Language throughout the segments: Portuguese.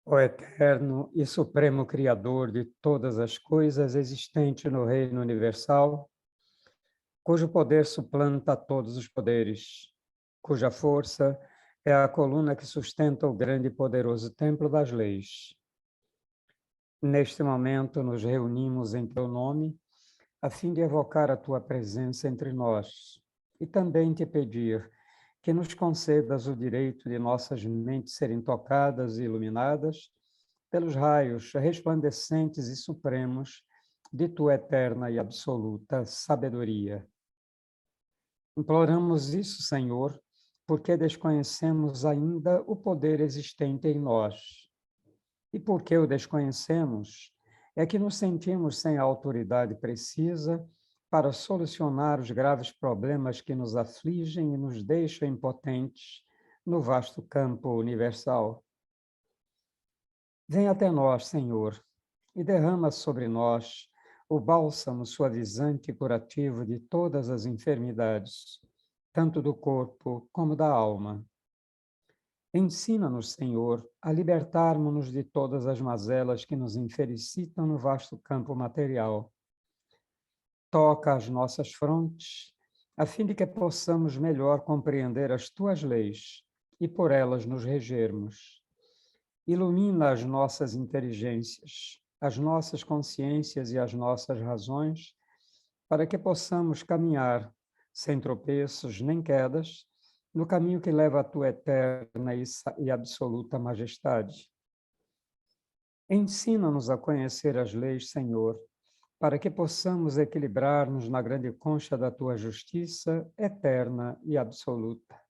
Ó eterno e supremo Criador de todas as coisas existentes no reino universal, cujo poder suplanta todos os poderes, cuja força é a coluna que sustenta o grande e poderoso templo das leis. Neste momento nos reunimos em teu nome, a fim de evocar a tua presença entre nós e também te pedir que nos concedas o direito de nossas mentes serem tocadas e iluminadas pelos raios resplandecentes e supremos de tua eterna e absoluta sabedoria. Imploramos isso, Senhor, porque desconhecemos ainda o poder existente em nós. E porque o desconhecemos, é que nos sentimos sem a autoridade precisa para solucionar os graves problemas que nos afligem e nos deixam impotentes no vasto campo universal. Vem até nós, Senhor, e derrama sobre nós o bálsamo suavizante e curativo de todas as enfermidades, tanto do corpo como da alma. Ensina-nos, Senhor, a libertarmos-nos de todas as mazelas que nos infelicitam no vasto campo material. Toca as nossas frontes, a fim de que possamos melhor compreender as tuas leis e por elas nos regermos. Ilumina as nossas inteligências, as nossas consciências e as nossas razões, para que possamos caminhar sem tropeços nem quedas, no caminho que leva à tua eterna e absoluta majestade. Ensina-nos a conhecer as leis, Senhor, para que possamos equilibrar-nos na grande concha da tua justiça eterna e absoluta.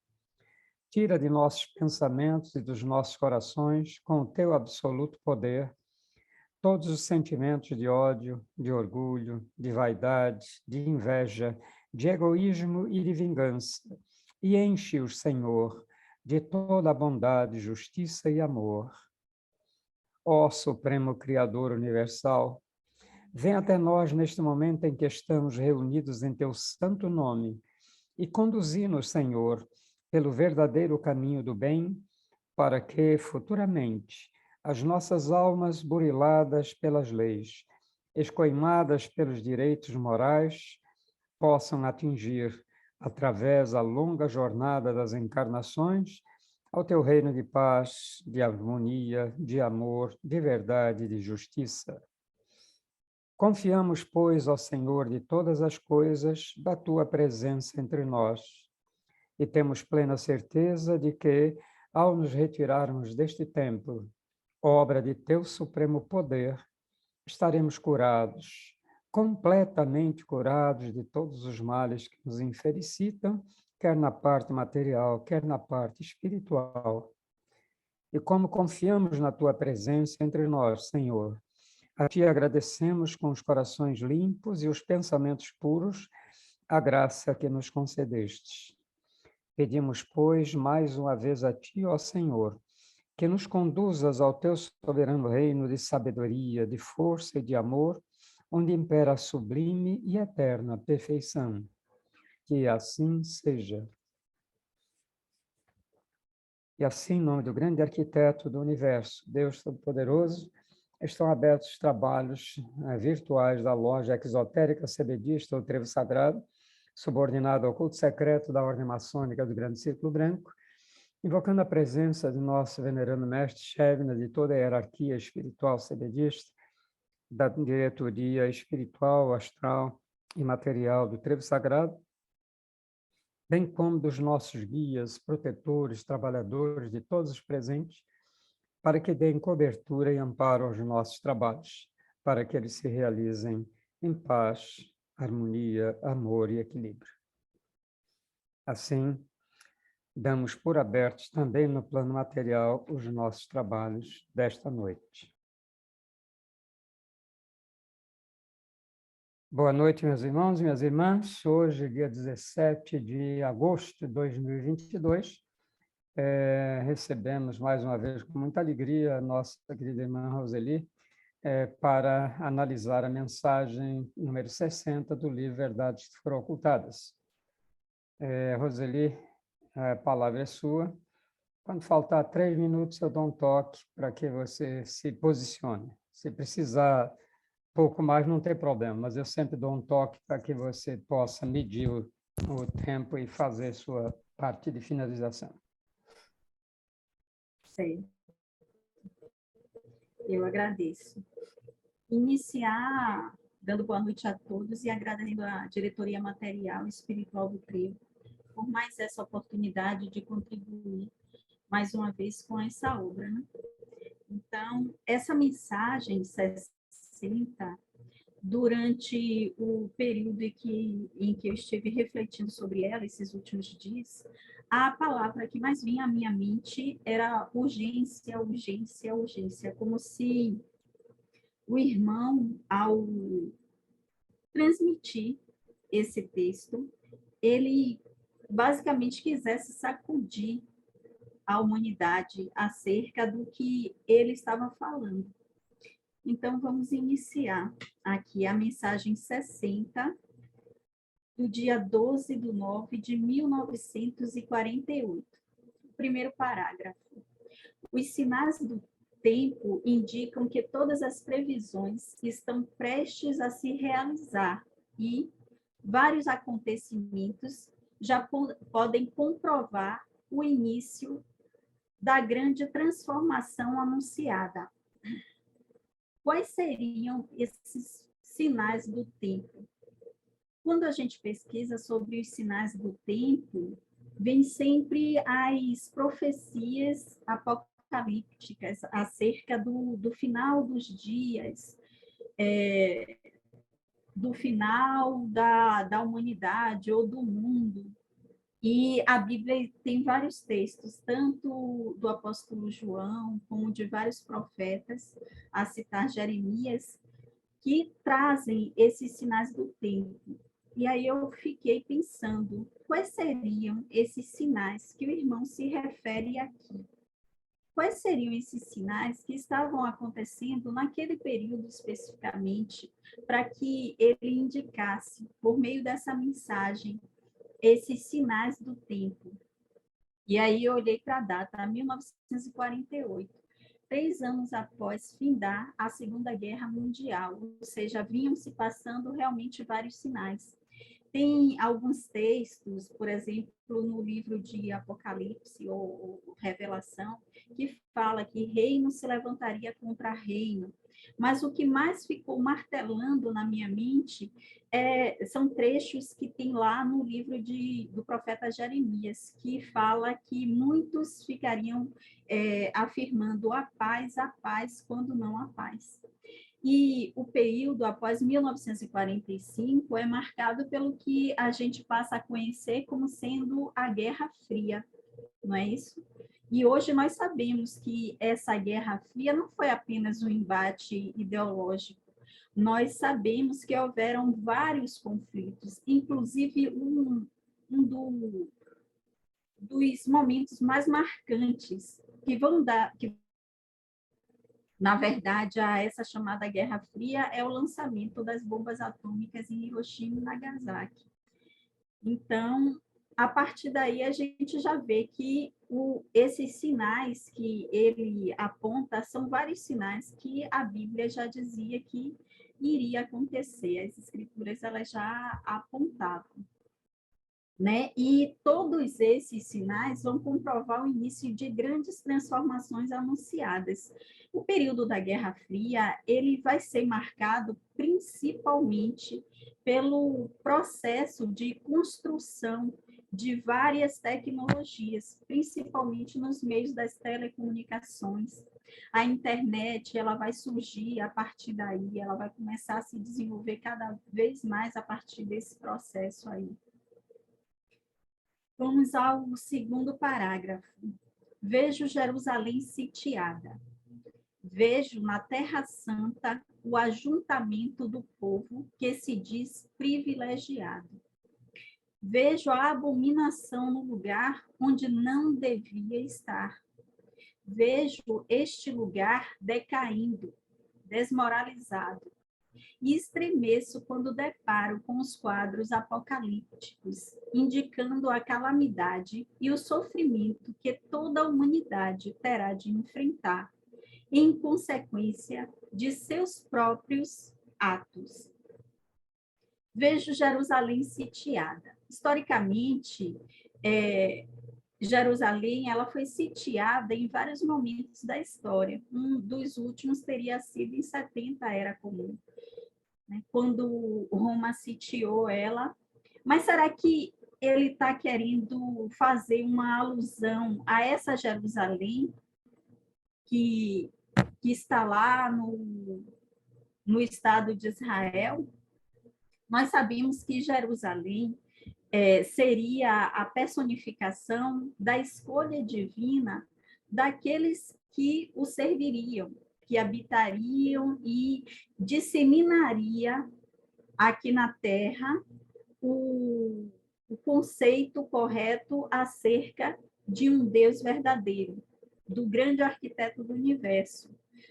Tira de nossos pensamentos e dos nossos corações, com o teu absoluto poder, todos os sentimentos de ódio, de orgulho, de vaidade, de inveja, de egoísmo e de vingança, e enche-os, Senhor, de toda a bondade, justiça e amor. Ó Supremo Criador Universal, vem até nós neste momento em que estamos reunidos em teu santo nome e conduzi-nos, Senhor, pelo verdadeiro caminho do bem, para que, futuramente, as nossas almas buriladas pelas leis, escoimadas pelos direitos morais, possam atingir, através da longa jornada das encarnações, ao teu reino de paz, de harmonia, de amor, de verdade e de justiça. Confiamos, pois, ao Senhor de todas as coisas, da tua presença entre nós, e temos plena certeza de que, ao nos retirarmos deste templo, obra de teu supremo poder, estaremos curados, completamente curados de todos os males que nos infelicitam, quer na parte material, quer na parte espiritual. E como confiamos na tua presença entre nós, Senhor, a ti agradecemos com os corações limpos e os pensamentos puros a graça que nos concedestes. Pedimos, pois, mais uma vez a ti, ó Senhor, que nos conduzas ao teu soberano reino de sabedoria, de força e de amor, onde impera a sublime e eterna perfeição. Que assim seja. E assim, em nome do grande arquiteto do universo, Deus Todo-Poderoso, estão abertos os trabalhos virtuais da loja exotérica CBDista, o Trevo Sagrado, subordinado ao culto secreto da Ordem Maçônica do Grande Círculo Branco, invocando a presença de nosso venerando mestre Shevna, de toda a hierarquia espiritual CBDista, da diretoria espiritual, astral e material do Trevo Sagrado, bem como dos nossos guias, protetores, trabalhadores, de todos os presentes, para que deem cobertura e amparo aos nossos trabalhos, para que eles se realizem em paz, harmonia, amor e equilíbrio. Assim, damos por abertos também no plano material os nossos trabalhos desta noite. Boa noite, meus irmãos e minhas irmãs. Hoje, dia 17 de agosto de 2022, recebemos mais uma vez com muita alegria a nossa querida irmã Roseli para analisar a mensagem número 60 do livro Verdades que Foram Ocultadas. Roseli, a palavra é sua Quando faltar 3 minutos, eu dou um toque para que você se posicione. Se precisar pouco mais, não tem problema, mas eu sempre dou um toque para que você possa medir o tempo e fazer sua parte de finalização. Certo. Eu agradeço. Iniciar dando boa noite a todos e agradecendo a diretoria material e espiritual do Trevo por mais essa oportunidade de contribuir mais uma vez com essa obra, né? Então, essa mensagem 60, durante o período em que eu estive refletindo sobre ela, esses últimos dias, a palavra que mais vinha à minha mente era urgência, urgência, urgência, como se o irmão, ao transmitir esse texto, ele basicamente quisesse sacudir a humanidade acerca do que ele estava falando. Então, vamos iniciar aqui a mensagem 60, do dia 12 de 9 de 1948. O primeiro parágrafo. Os sinais do tempo indicam que todas as previsões estão prestes a se realizar e vários acontecimentos já podem comprovar o início da grande transformação anunciada. Quais seriam esses sinais do tempo? Quando a gente pesquisa sobre os sinais do tempo, vem sempre as profecias apocalípticas acerca do final dos dias, do final da humanidade ou do mundo. E a Bíblia tem vários textos, tanto do apóstolo João, como de vários profetas, a citar Jeremias, que trazem esses sinais do tempo. E aí eu fiquei pensando, quais seriam esses sinais que o irmão se refere aqui? Quais seriam esses sinais que estavam acontecendo naquele período especificamente, para que ele indicasse, por meio dessa mensagem, esses sinais do tempo? E aí eu olhei para a data, 1948, 3 anos após findar a Segunda Guerra Mundial, ou seja, vinham se passando realmente vários sinais. Tem alguns textos, por exemplo, no livro de Apocalipse ou Revelação, que fala que reino se levantaria contra reino. Mas o que mais ficou martelando na minha mente são trechos que tem lá no livro do profeta Jeremias, que fala que muitos ficariam afirmando a paz, quando não a paz. E o período após 1945 é marcado pelo que a gente passa a conhecer como sendo a Guerra Fria, não é isso? E hoje nós sabemos que essa Guerra Fria não foi apenas um embate ideológico. Nós sabemos que houveram vários conflitos, inclusive dos momentos mais marcantes que na verdade, essa chamada Guerra Fria é o lançamento das bombas atômicas em Hiroshima e Nagasaki. Então, a partir daí, a gente já vê que esses sinais que ele aponta são vários sinais que a Bíblia já dizia que iria acontecer. As escrituras elas já apontavam. Né? E todos esses sinais vão comprovar o início de grandes transformações anunciadas. O período da Guerra Fria, ele vai ser marcado principalmente pelo processo de construção de várias tecnologias, principalmente nos meios das telecomunicações. A internet, ela vai surgir a partir daí, ela vai começar a se desenvolver cada vez mais a partir desse processo aí. Vamos ao segundo parágrafo. Vejo Jerusalém sitiada. Vejo na Terra Santa o ajuntamento do povo que se diz privilegiado. Vejo a abominação no lugar onde não devia estar. Vejo este lugar decaindo, desmoralizado. e estremeço quando deparo com os quadros apocalípticos, indicando a calamidade e o sofrimento que toda a humanidade terá de enfrentar, em consequência de seus próprios atos. Vejo Jerusalém sitiada. Historicamente, Jerusalém ela foi sitiada em vários momentos da história. Um dos últimos teria sido em 70 Era Comum, né, quando Roma sitiou ela. Mas será que ele está querendo fazer uma alusão a essa Jerusalém que está lá no estado de Israel? Nós sabemos que Jerusalém seria a personificação da escolha divina daqueles que o serviriam, que habitariam e disseminaria aqui na Terra o conceito correto acerca de um Deus verdadeiro, do grande arquiteto do universo.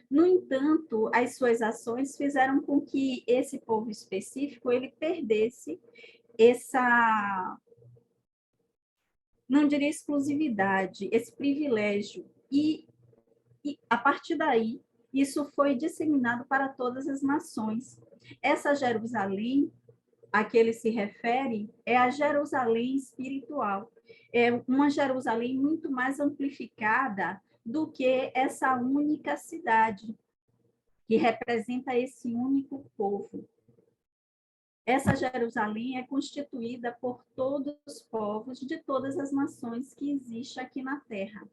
No entanto, as suas ações fizeram com que esse povo específico ele perdesse essa, não diria exclusividade, esse privilégio. E a partir daí, isso foi disseminado para todas as nações. Essa Jerusalém a que ele se refere é a Jerusalém espiritual. É uma Jerusalém muito mais amplificada do que essa única cidade, que representa esse único povo. Essa Jerusalém é constituída por todos os povos de todas as nações que existem aqui na Terra.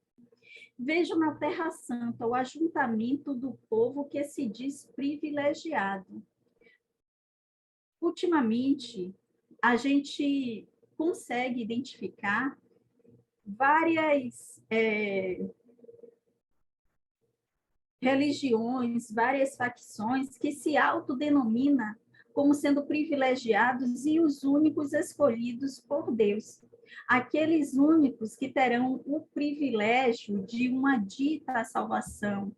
Vejo na Terra Santa o ajuntamento do povo que se diz privilegiado. Ultimamente, a gente consegue identificar várias religiões, várias facções que se autodenominam como sendo privilegiados e os únicos escolhidos por Deus. Aqueles únicos que terão o privilégio de uma dita salvação.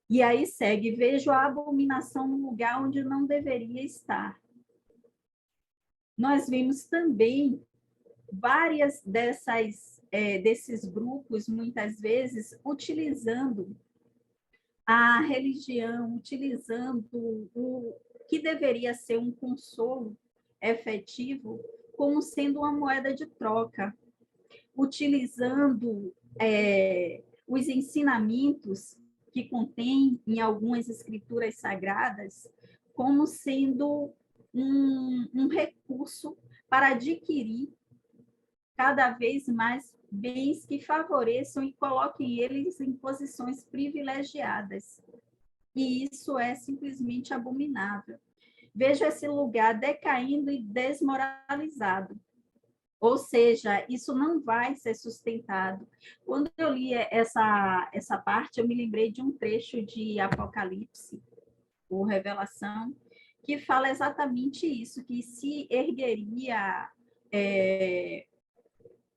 E aí segue, vejo a abominação no lugar onde não deveria estar. Nós vimos também várias desses grupos, muitas vezes, utilizando a religião, utilizando o que deveria ser um consolo efetivo como sendo uma moeda de troca, utilizando os ensinamentos que contém em algumas escrituras sagradas como sendo um recurso para adquirir cada vez mais bens que favoreçam e coloquem eles em posições privilegiadas. E isso é simplesmente abominável. Vejo esse lugar decaindo e desmoralizado. Ou seja, isso não vai ser sustentado. Quando eu li essa parte, eu me lembrei de um trecho de Apocalipse, ou Revelação, que fala exatamente isso, que se ergueria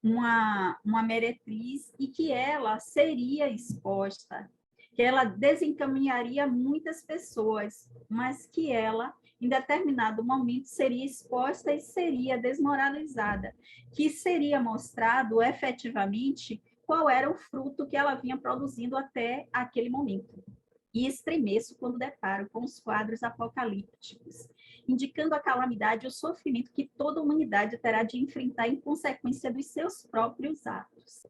uma meretriz e que ela seria exposta, que ela desencaminharia muitas pessoas, mas que ela, em determinado momento, seria exposta e seria desmoralizada, que seria mostrado efetivamente qual era o fruto que ela vinha produzindo até aquele momento. E estremeço quando deparo com os quadros apocalípticos, indicando a calamidade e o sofrimento que toda a humanidade terá de enfrentar em consequência dos seus próprios atos.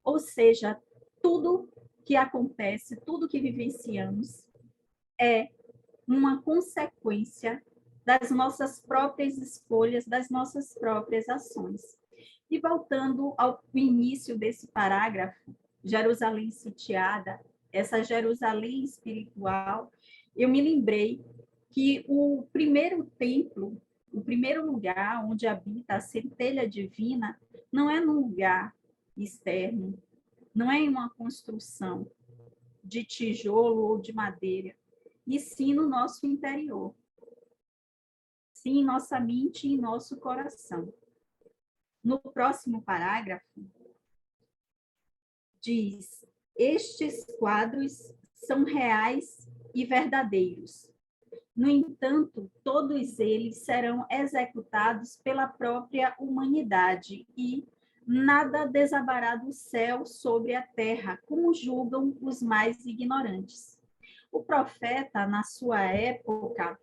Ou seja, tudo que acontece, tudo que vivenciamos é uma consequência das nossas próprias escolhas, das nossas próprias ações. E voltando ao início desse parágrafo, Jerusalém sitiada, essa Jerusalém espiritual, eu me lembrei que o primeiro templo, o primeiro lugar onde habita a centelha divina, não é num lugar externo, não é em uma construção de tijolo ou de madeira, e sim no nosso interior, sim em nossa mente e em nosso coração. No próximo parágrafo, diz: estes quadros são reais e verdadeiros. No entanto, todos eles serão executados pela própria humanidade e nada desabará do céu sobre a terra, como julgam os mais ignorantes. O profeta, na sua época,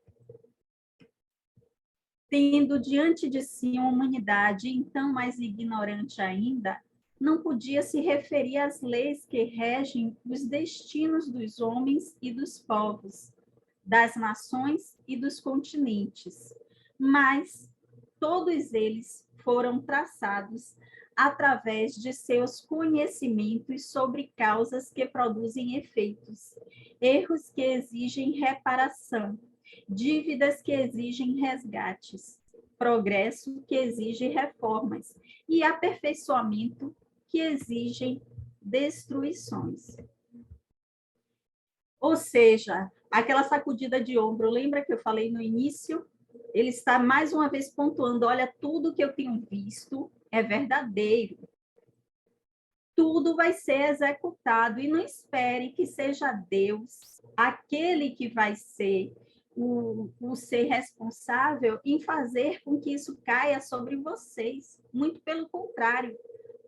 tendo diante de si uma humanidade então mais ignorante ainda, não podia se referir às leis que regem os destinos dos homens e dos povos, das nações e dos continentes, mas todos eles foram traçados através de seus conhecimentos sobre causas que produzem efeitos, erros que exigem reparação, dívidas que exigem resgates, progresso que exige reformas e aperfeiçoamento que exigem destruições. Ou seja, aquela sacudida de ombro, lembra que eu falei no início? Ele está mais uma vez pontuando, olha, tudo que eu tenho visto é verdadeiro. Tudo vai ser executado e não espere que seja Deus aquele que vai ser o ser responsável em fazer com que isso caia sobre vocês. Muito pelo contrário,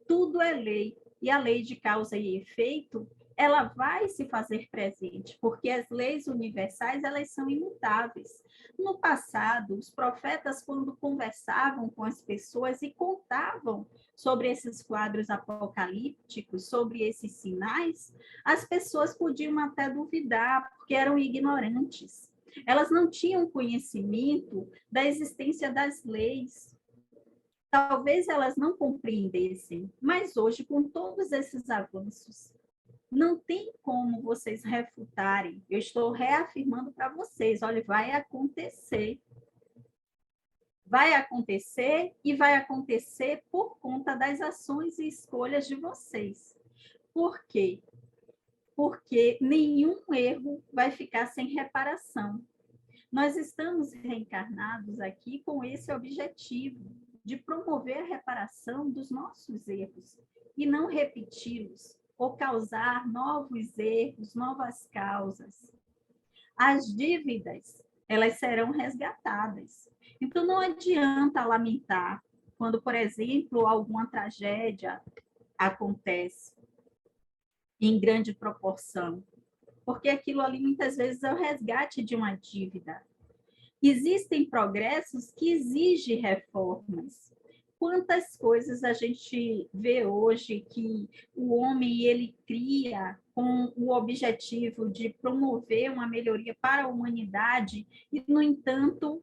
tudo é lei. E a lei de causa e efeito, ela vai se fazer presente, porque as leis universais, elas são imutáveis. No passado, os profetas, quando conversavam com as pessoas e contavam sobre esses quadros apocalípticos, sobre esses sinais, as pessoas podiam até duvidar, porque eram ignorantes. Elas não tinham conhecimento da existência das leis. Talvez elas não compreendessem, mas hoje, com todos esses avanços, não tem como vocês refutarem. Eu estou reafirmando para vocês, olha, vai acontecer. Vai acontecer e vai acontecer por conta das ações e escolhas de vocês. Por quê? Porque nenhum erro vai ficar sem reparação. Nós estamos reencarnados aqui com esse objetivo de promover a reparação dos nossos erros e não repeti-los ou causar novos erros, novas causas. As dívidas, elas serão resgatadas. Então, não adianta lamentar quando, por exemplo, alguma tragédia acontece em grande proporção, porque aquilo ali muitas vezes é o resgate de uma dívida. Existem progressos que exigem reformas. Quantas coisas a gente vê hoje que o homem ele cria com o objetivo de promover uma melhoria para a humanidade e, no entanto,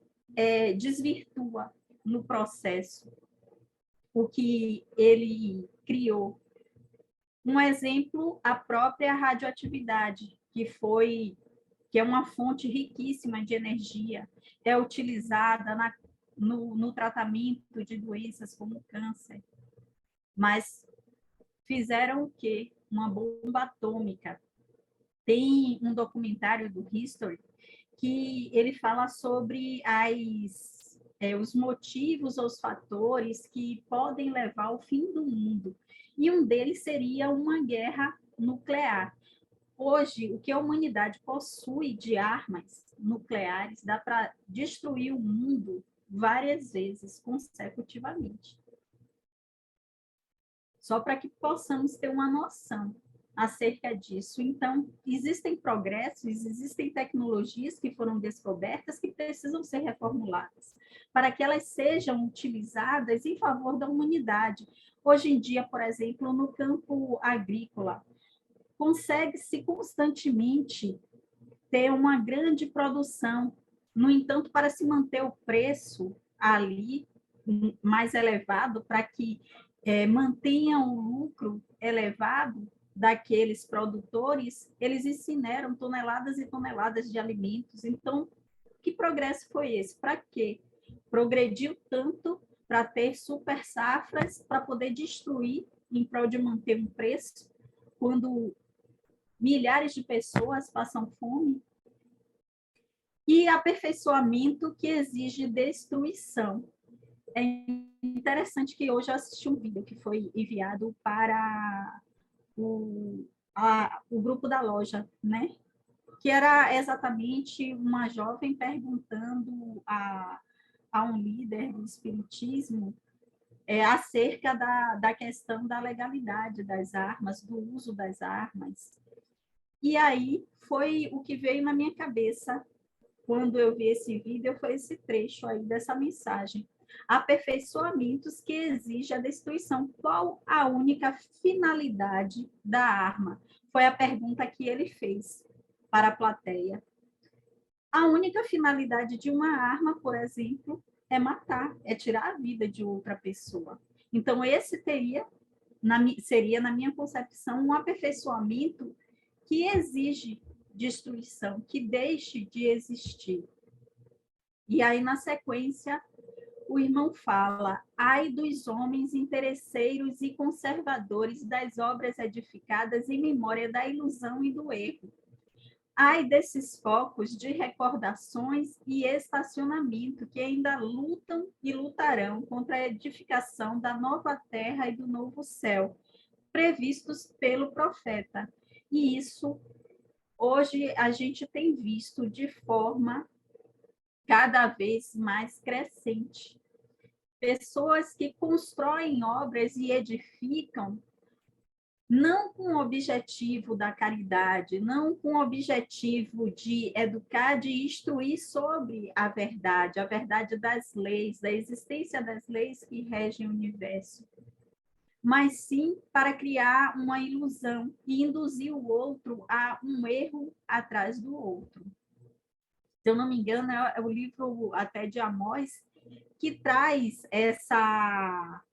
desvirtua no processo o que ele criou. Um exemplo, a própria radioatividade, que é uma fonte riquíssima de energia, é utilizada no tratamento de doenças como câncer. Mas fizeram o quê? Uma bomba atômica. Tem um documentário do History que ele fala sobre os motivos ou os fatores que podem levar ao fim do mundo. E um deles seria uma guerra nuclear. Hoje, o que a humanidade possui de armas nucleares dá para destruir o mundo várias vezes consecutivamente. Só para que possamos ter uma noção acerca disso. Então, existem progressos, existem tecnologias que foram descobertas que precisam ser reformuladas para que elas sejam utilizadas em favor da humanidade. Hoje em dia, por exemplo, no campo agrícola, consegue-se constantemente ter uma grande produção. No entanto, para se manter o preço ali mais elevado, para que mantenha um lucro elevado daqueles produtores, eles incineram toneladas e toneladas de alimentos. Então, que progresso foi esse? Para quê? Progrediu tanto para ter super safras, para poder destruir em prol de manter um preço, quando milhares de pessoas passam fome, e aperfeiçoamento que exige destruição. É interessante que hoje eu assisti um vídeo que foi enviado para o grupo da loja, né? que era exatamente uma jovem perguntando a um líder do espiritismo acerca da questão da legalidade das armas, do uso das armas. E aí foi o que veio na minha cabeça quando eu vi esse vídeo, foi esse trecho aí dessa mensagem. Aperfeiçoamentos que exigem a destruição. Qual a única finalidade da arma? Foi a pergunta que ele fez para a plateia. A única finalidade de uma arma, por exemplo, é matar, é tirar a vida de outra pessoa. Então, esse seria, na minha concepção, um aperfeiçoamento que exige destruição, que deixe de existir. E aí, na sequência, o irmão fala: ai dos homens interesseiros e conservadores das obras edificadas em memória da ilusão e do erro. Ai desses focos de recordações e estacionamento que ainda lutam e lutarão contra a edificação da nova terra e do novo céu, previstos pelo profeta. E isso, hoje, a gente tem visto de forma cada vez mais crescente. Pessoas que constroem obras e edificam não com o objetivo da caridade, não com o objetivo de educar, de instruir sobre a verdade das leis, da existência das leis que regem o universo, mas sim para criar uma ilusão e induzir o outro a um erro atrás do outro. Se eu não me engano, é o livro até de Amós que traz essa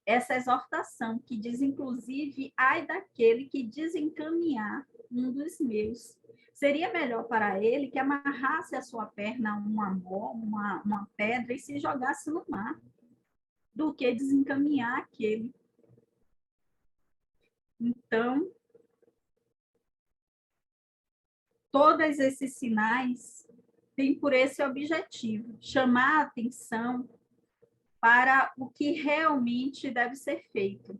exortação, que diz, inclusive, ai daquele que desencaminhar um dos meus. Seria melhor para ele que amarrasse a sua perna a uma pedra e se jogasse no mar, do que desencaminhar aquele. Então, todos esses sinais têm por esse objetivo, chamar a atenção para o que realmente deve ser feito,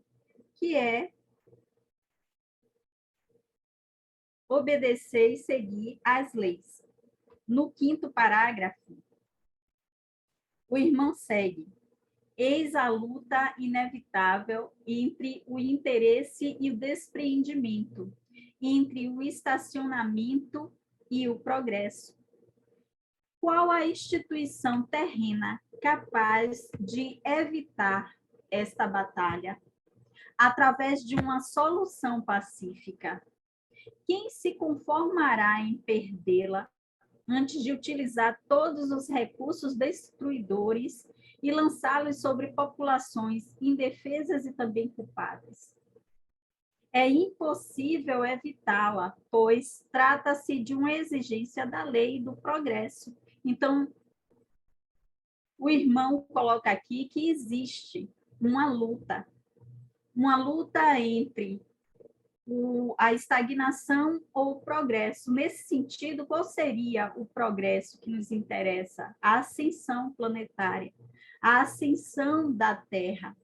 que é obedecer e seguir as leis. No 5º parágrafo, o irmão segue: eis a luta inevitável entre o interesse e o despreendimento, entre o estacionamento e o progresso. Qual a instituição terrena capaz de evitar esta batalha? Através de uma solução pacífica. Quem se conformará em perdê-la antes de utilizar todos os recursos destruidores e lançá-los sobre populações indefesas e também culpadas? É impossível evitá-la, pois trata-se de uma exigência da lei e do progresso. Então, o irmão coloca aqui que existe uma luta entre a estagnação ou o progresso. Nesse sentido, qual seria o progresso que nos interessa? A ascensão planetária, a ascensão da Terra.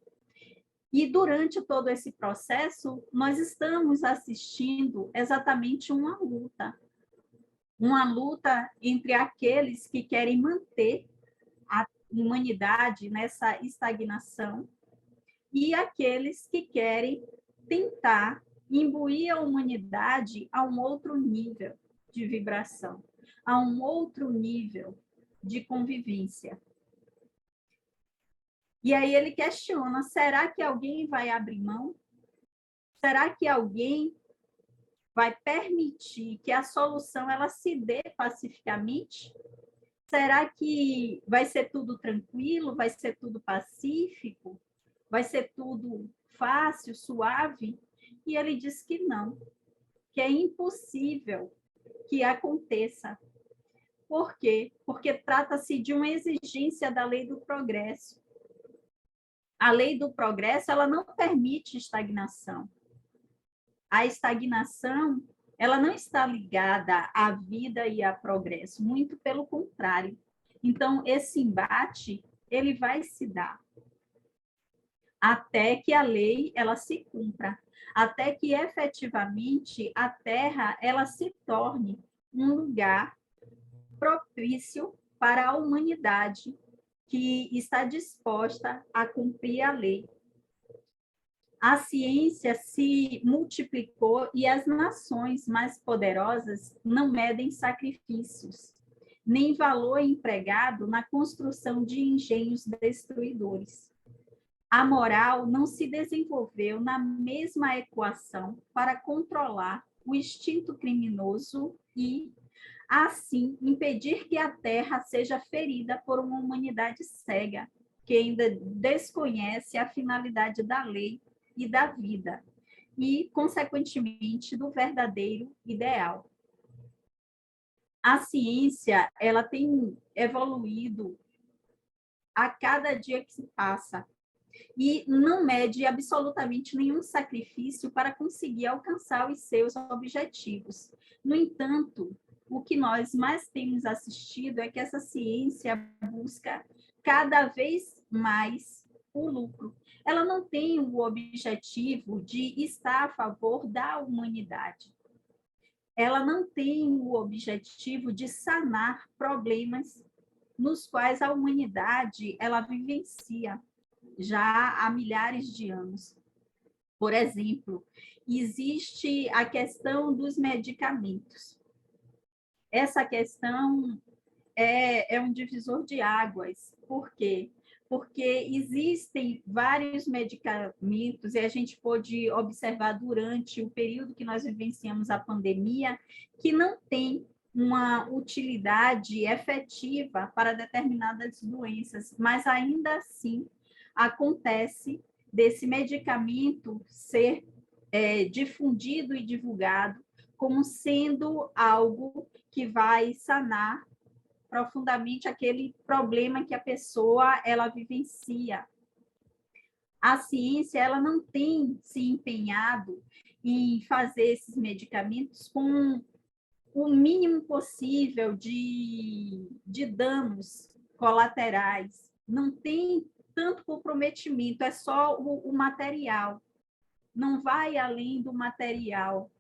E durante todo esse processo, nós estamos assistindo exatamente uma luta entre aqueles que querem manter a humanidade nessa estagnação e aqueles que querem tentar imbuir a humanidade a um outro nível de vibração, a um outro nível de convivência. E aí ele questiona: será que alguém vai abrir mão? Será que alguém vai permitir que a solução ela se dê pacificamente? Será que vai ser tudo tranquilo? Vai ser tudo pacífico? Vai ser tudo fácil, suave? E ele diz que não, que é impossível que aconteça. Por quê? Porque trata-se de uma exigência da lei do progresso. A lei do progresso, ela não permite estagnação. A estagnação, ela não está ligada à vida e ao progresso, muito pelo contrário. Então, esse embate, ele vai se dar. até que a lei ela se cumpra, até que efetivamente a Terra ela se torne um lugar propício para a humanidade que está disposta a cumprir a lei. A ciência se multiplicou e as nações mais poderosas não medem sacrifícios, nem valor empregado na construção de engenhos destruidores. A moral não se desenvolveu na mesma equação para controlar o instinto criminoso e, assim, impedir que a Terra seja ferida por uma humanidade cega, que ainda desconhece a finalidade da lei e da vida, e, consequentemente, do verdadeiro ideal. A ciência, ela tem evoluído a cada dia que se passa, e não mede absolutamente nenhum sacrifício para conseguir alcançar os seus objetivos. No entanto, o que nós mais temos assistido é que essa ciência busca cada vez mais o lucro. Ela não tem o objetivo de estar a favor da humanidade. Ela não tem o objetivo de sanar problemas nos quais a humanidade ela vivencia já há milhares de anos. Por exemplo, existe a questão dos medicamentos. Essa questão é um divisor de águas. Por quê? Porque existem vários medicamentos, e a gente pôde observar durante o período que nós vivenciamos a pandemia, que não tem uma utilidade efetiva para determinadas doenças, mas ainda assim acontece desse medicamento ser difundido e divulgado como sendo algo que vai sanar profundamente aquele problema que a pessoa ela vivencia. A ciência ela não tem se empenhado em fazer esses medicamentos com o mínimo possível de danos colaterais. Não tem tanto comprometimento, é só o material. Não vai além do material.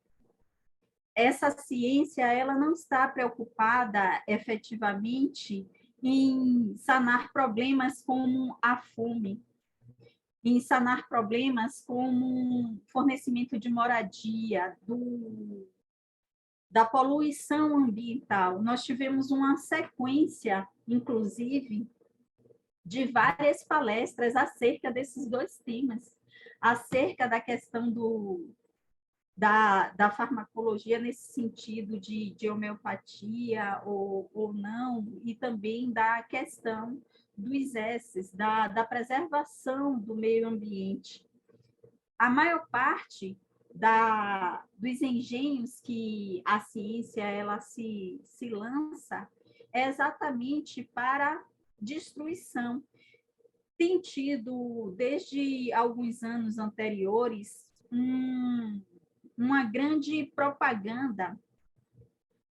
Essa ciência ela não está preocupada efetivamente em sanar problemas como a fome, em sanar problemas como fornecimento de moradia, da poluição ambiental. Nós tivemos uma sequência, inclusive, de várias palestras acerca desses dois temas, acerca da questão da farmacologia nesse sentido de homeopatia ou não, e também da questão dos S's, da preservação do meio ambiente. A maior parte dos engenhos que a ciência ela se lança é exatamente para destruição. Tem tido, desde alguns anos anteriores, uma grande propaganda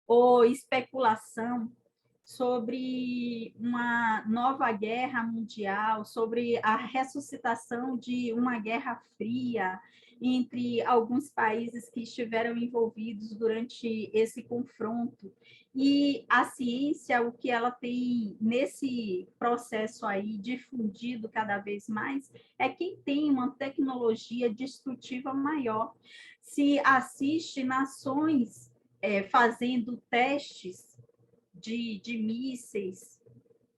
ou especulação sobre uma nova guerra mundial, sobre a ressuscitação de uma guerra fria entre alguns países que estiveram envolvidos durante esse confronto. E a ciência, o que ela tem nesse processo aí difundido cada vez mais, é quem tem uma tecnologia destrutiva maior. Se assiste nações fazendo testes de mísseis.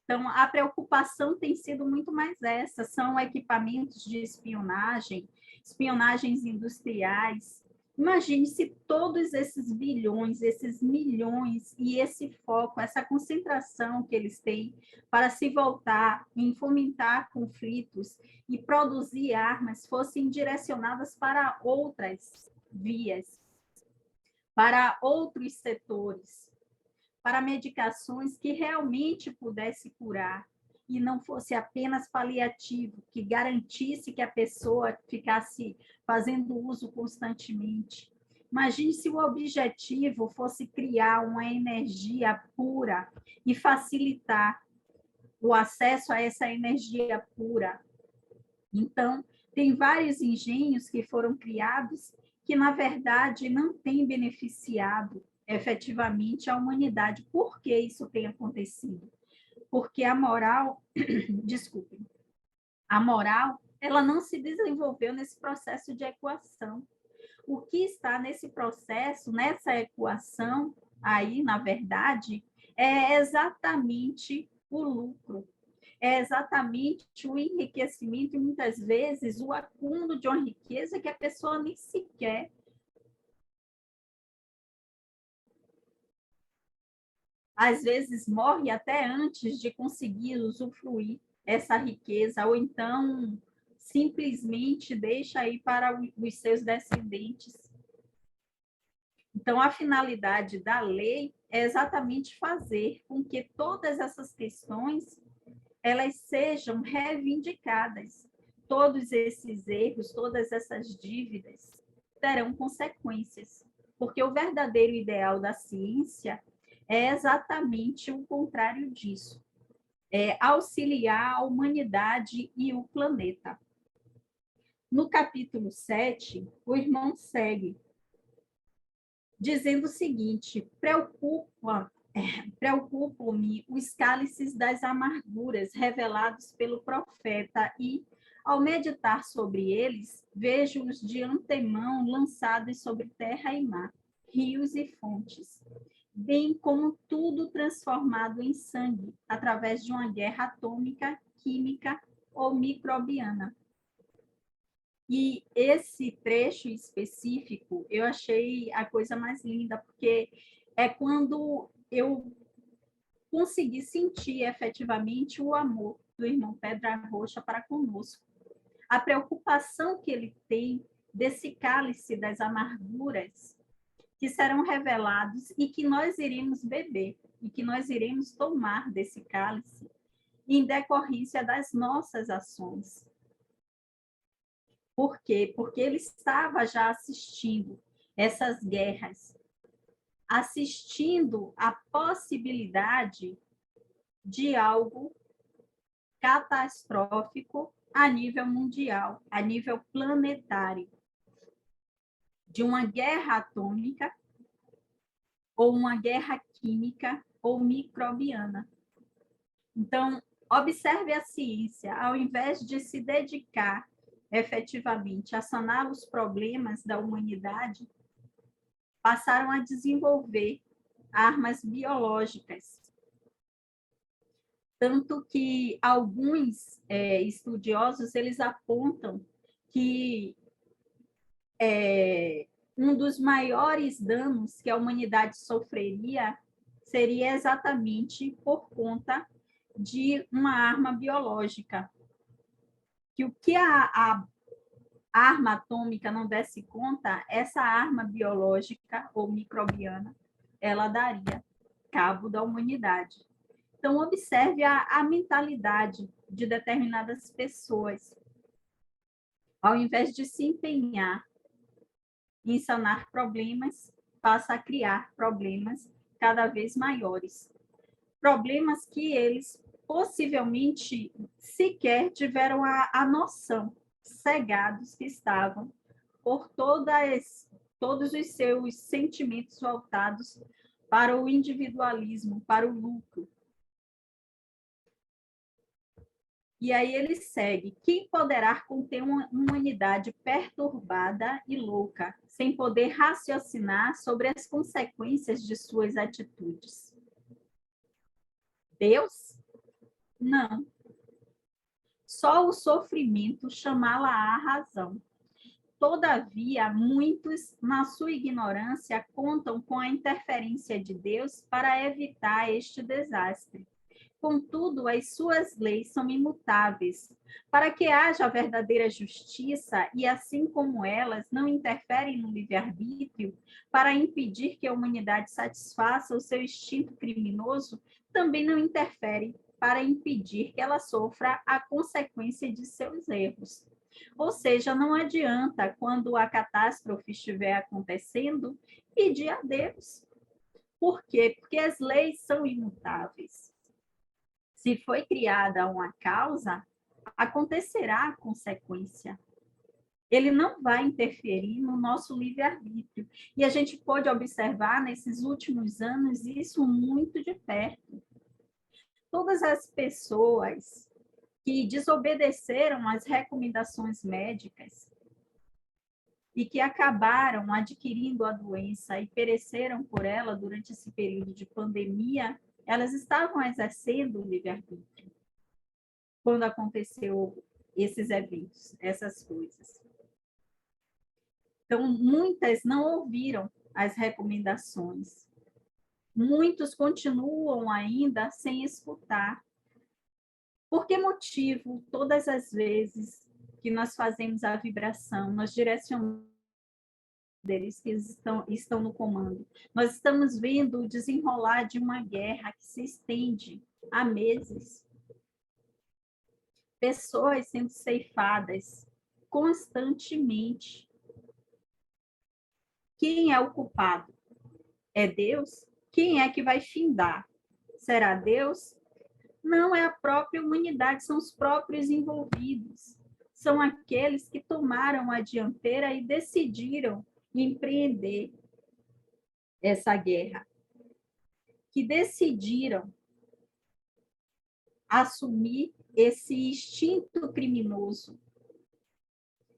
Então, a preocupação tem sido muito mais essa, são equipamentos de espionagem, espionagens industriais. Imagine se todos esses bilhões, esses milhões e esse foco, essa concentração que eles têm para se voltar em fomentar conflitos e produzir armas fossem direcionadas para outras vias, para outros setores, para medicações que realmente pudesse curar e não fosse apenas paliativo, que garantisse que a pessoa ficasse fazendo uso constantemente. Imagine se o objetivo fosse criar uma energia pura e facilitar o acesso a essa energia pura. Então, Tem vários engenhos que foram criados que, na verdade, não têm beneficiado efetivamente a humanidade. Por que isso tem acontecido? Porque a moral, desculpem, a moral, ela não se desenvolveu nesse processo de equação. O que está nesse processo, nessa equação aí, na verdade, é exatamente o lucro, é exatamente o enriquecimento e muitas vezes o acúmulo de uma riqueza que a pessoa nem sequer às vezes morre até antes de conseguir usufruir essa riqueza, ou então simplesmente deixa aí para os seus descendentes. Então, a finalidade da lei é exatamente fazer com que todas essas questões elas sejam reivindicadas. Todos esses erros, todas essas dívidas terão consequências, porque o verdadeiro ideal da ciência é exatamente o contrário disso, é auxiliar a humanidade e o planeta. No capítulo 7, o irmão segue dizendo o seguinte: preocupam-me os cálices das amarguras revelados pelo profeta e, ao meditar sobre eles, vejo-os de antemão lançados sobre terra e mar, rios e fontes, bem como tudo transformado em sangue, através de uma guerra atômica, química ou microbiana. E esse trecho específico eu achei a coisa mais linda, porque é quando eu consegui sentir efetivamente o amor do irmão Pedra Roxa para conosco. A preocupação que ele tem desse cálice das amarguras que serão revelados e que nós iremos beber, e que nós iremos tomar desse cálice em decorrência das nossas ações. Por quê? Porque ele estava já assistindo essas guerras, assistindo a possibilidade de algo catastrófico a nível mundial, a nível planetário, de uma guerra atômica ou uma guerra química ou microbiana. Então, observe a ciência, ao invés de se dedicar efetivamente a sanar os problemas da humanidade, passaram a desenvolver armas biológicas. Tanto que alguns estudiosos, eles apontam que um dos maiores danos que a humanidade sofreria seria exatamente por conta de uma arma biológica. Que o que a arma atômica não desse conta, essa arma biológica ou microbiana, ela daria cabo da humanidade. Então, observe a mentalidade de determinadas pessoas. Ao invés de se empenhar em sanar problemas, passa a criar problemas cada vez maiores. Problemas que eles possivelmente sequer tiveram a noção, cegados que estavam por todos os seus sentimentos voltados para o individualismo, para o lucro. E aí ele segue: quem poderá conter uma humanidade perturbada e louca, sem poder raciocinar sobre as consequências de suas atitudes? Deus? Não. Só o sofrimento chamá-la à razão. Todavia, muitos, na sua ignorância, contam com a interferência de Deus para evitar este desastre. Contudo, as suas leis são imutáveis, para que haja verdadeira justiça, e assim como elas não interferem no livre-arbítrio para impedir que a humanidade satisfaça o seu instinto criminoso, também não interferem para impedir que ela sofra a consequência de seus erros. Ou seja, não adianta, quando a catástrofe estiver acontecendo, pedir a Deus. Por quê? Porque as leis são imutáveis. Se foi criada uma causa, acontecerá a consequência. ele não vai interferir no nosso livre-arbítrio. E a gente pode observar nesses últimos anos isso muito de perto. Todas as pessoas que desobedeceram às recomendações médicas e que acabaram adquirindo a doença e pereceram por ela durante esse período de pandemia, elas estavam exercendo o livre-arbítrio quando aconteceu esses eventos, essas coisas. Então, muitas não ouviram as recomendações. Muitos continuam ainda sem escutar. Por que motivo, todas as vezes que nós fazemos a vibração, nós direcionamos deles que estão no comando. Nós estamos vendo o desenrolar de uma guerra que se estende há meses. Pessoas sendo ceifadas constantemente. Quem é o culpado? É Deus? Quem é que vai findar? Será Deus? Não, é a própria humanidade, são os próprios envolvidos. São aqueles que tomaram a dianteira e decidiram empreender essa guerra, que decidiram assumir esse instinto criminoso.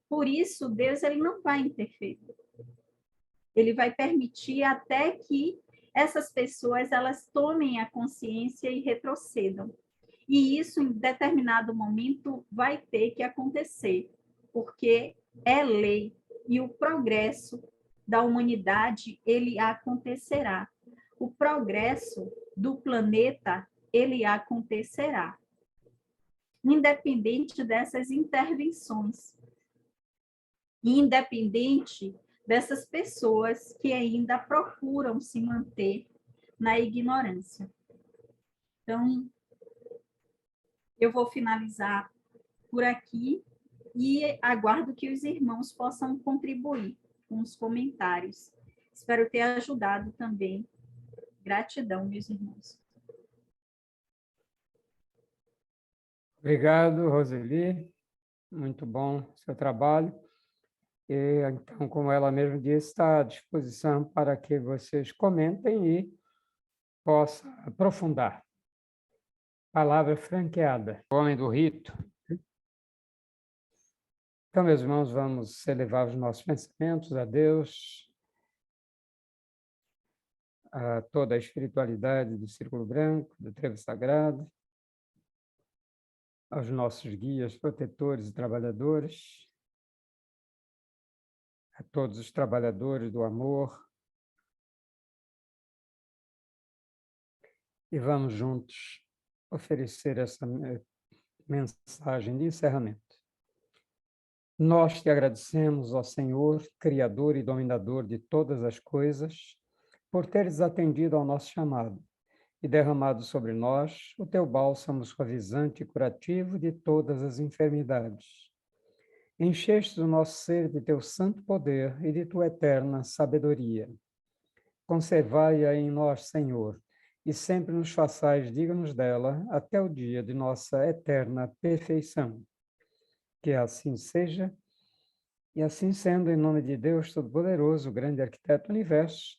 Por isso, Deus ele não vai interferir. Ele vai permitir até que essas pessoas elas tomem a consciência e retrocedam. E isso, em determinado momento, vai ter que acontecer, porque é lei e o progresso da humanidade, ele acontecerá. O progresso do planeta, ele acontecerá, independente dessas intervenções, independente dessas pessoas que ainda procuram se manter na ignorância. Então, eu vou finalizar por aqui e aguardo que os irmãos possam contribuir com os comentários. Espero ter ajudado também. Gratidão, meus irmãos. Obrigado, Roseli. Muito bom seu trabalho. E, então, como ela mesma disse, está à disposição para que vocês comentem e possam aprofundar. Palavra franqueada. O homem do rito. Então, meus irmãos, vamos elevar os nossos pensamentos a Deus, a toda a espiritualidade do Círculo Branco, do Trevo Sagrado, aos nossos guias, protetores e trabalhadores, a todos os trabalhadores do amor. E vamos juntos oferecer essa mensagem de encerramento. Nós te agradecemos, ó Senhor, Criador e Dominador de todas as coisas, por teres atendido ao nosso chamado e derramado sobre nós o teu bálsamo suavizante e curativo de todas as enfermidades. Encheste o nosso ser de teu santo poder e de tua eterna sabedoria. Conservai-a em nós, Senhor, e sempre nos façais dignos dela até o dia de nossa eterna perfeição. Que assim seja, e assim sendo, em nome de Deus Todo-Poderoso, grande arquiteto do universo,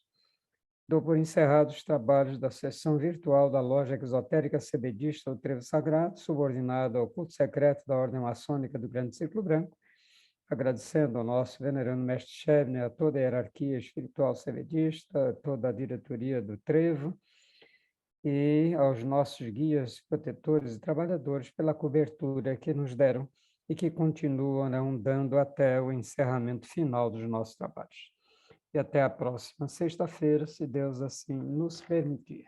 dou por encerrados os trabalhos da sessão virtual da Loja Exotérica Cebedista do Trevo Sagrado, subordinada ao culto secreto da Ordem Maçônica do Grande Círculo Branco, agradecendo ao nosso venerando Mestre Chevne, a toda a hierarquia espiritual cebedista, a toda a diretoria do Trevo, e aos nossos guias, protetores e trabalhadores pela cobertura que nos deram e que continuam dando até o encerramento final dos nossos trabalhos. E até a próxima sexta-feira, se Deus assim nos permitir.